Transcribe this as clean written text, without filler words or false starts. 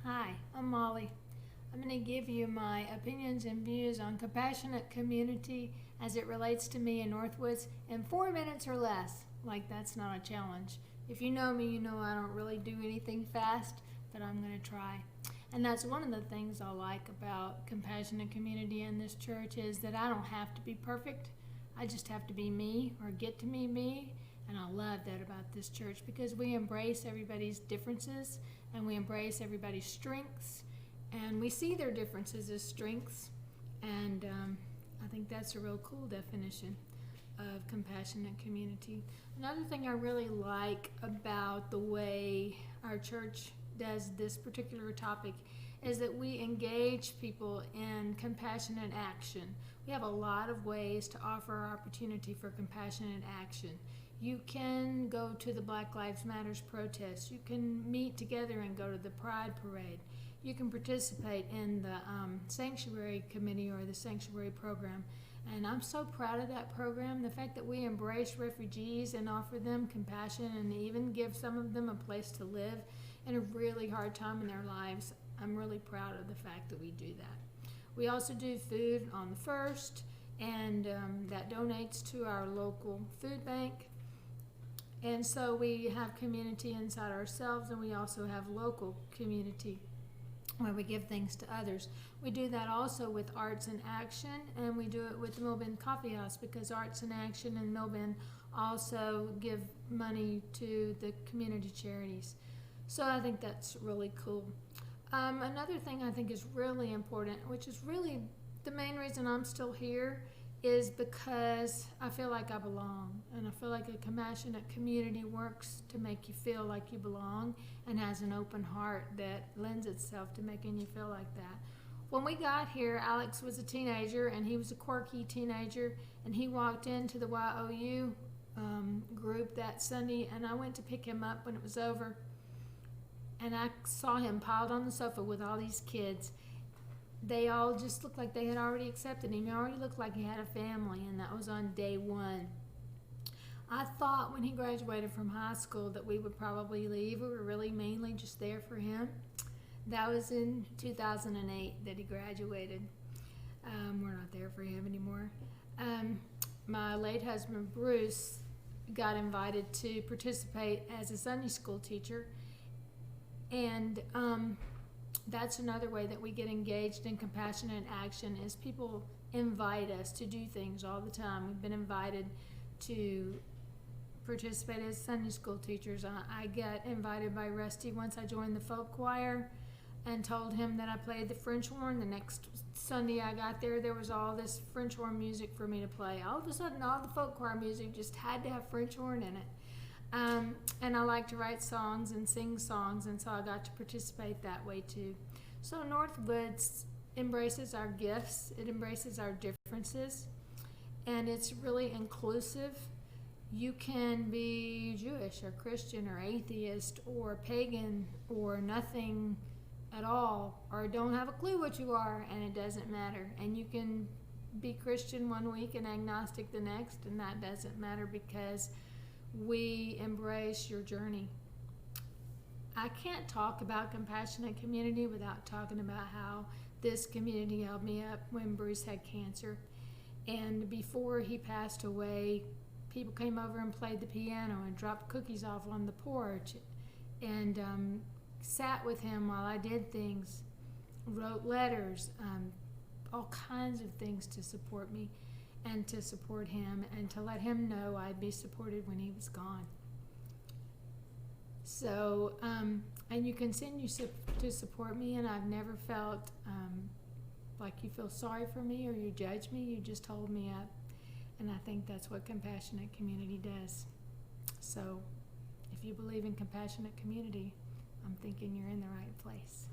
Hi, I'm Molly. I'm going to give you my opinions and views on compassionate community as it relates to me in Northwoods in 4 minutes or less. Like, that's not a challenge. If you know me, you know I don't really do anything fast, but I'm going to try. And that's one of the things I like about compassionate community in this church is that I don't have to be perfect. I just have to be me or get to be me. And I love that about this church because we embrace everybody's differences and we embrace everybody's strengths and we see their differences as strengths. And I think that's a real cool definition of compassionate community. Another thing I really like about the way our church does this particular topic is that we engage people in compassionate action. We have a lot of ways to offer our opportunity for compassionate action. You can go to the Black Lives Matters protest. You can meet together and go to the Pride Parade. You can participate in the Sanctuary Committee or the Sanctuary Program. And I'm so proud of that program. The fact that we embrace refugees and offer them compassion and even give some of them a place to live in a really hard time in their lives. I'm really proud of the fact that we do that. We also do food on the 1st, and that donates to our local food bank. And so we have community inside ourselves, and we also have local community where we give things to others. We do that also with Arts in Action, and we do it with the Millbend Coffee House because Arts in Action and Millbend also give money to the community charities. So I think that's really cool. Another thing I think is really important, which is really the main reason I'm still here, is because I feel like I belong, and I feel like a compassionate community works to make you feel like you belong and has an open heart that lends itself to making you feel like that. When we got here, Alex was a teenager, and he was a quirky teenager, and he walked into the YOU group that Sunday, and I went to pick him up when it was over, and I saw him piled on the sofa with all these kids. They all just looked like they had already accepted him. He already looked like he had a family, and that was on day 1. I thought when he graduated from high school that we would probably leave. We were really mainly just there for him. That was in 2008 that he graduated. We're not there for him anymore. My late husband, Bruce, got invited to participate as a Sunday school teacher, and that's another way that we get engaged in compassionate action is people invite us to do things all the time. We've been invited to participate as Sunday school teachers. I got invited by Rusty once I joined the folk choir and told him that I played the French horn. The next Sunday I got there, there was all this French horn music for me to play. All of a sudden, all the folk choir music just had to have French horn in it. And I like to write songs and sing songs, and so I got to participate that way too. So Northwoods embraces our gifts, it embraces our differences, and it's really inclusive. You can be Jewish or Christian or atheist or pagan or nothing at all, or don't have a clue what you are, and it doesn't matter. And you can be Christian one week and agnostic the next, and that doesn't matter because we embrace your journey. I can't talk about compassionate community without talking about how this community held me up when Bruce had cancer. And before he passed away, people came over and played the piano and dropped cookies off on the porch and sat with him while I did things, wrote letters, all kinds of things to support me and to support him and to let him know I'd be supported when he was gone. So, and you continue to support me, and I've never felt like you feel sorry for me or you judge me. You just hold me up, and I think that's what compassionate community does. So, if you believe in compassionate community, I'm thinking you're in the right place.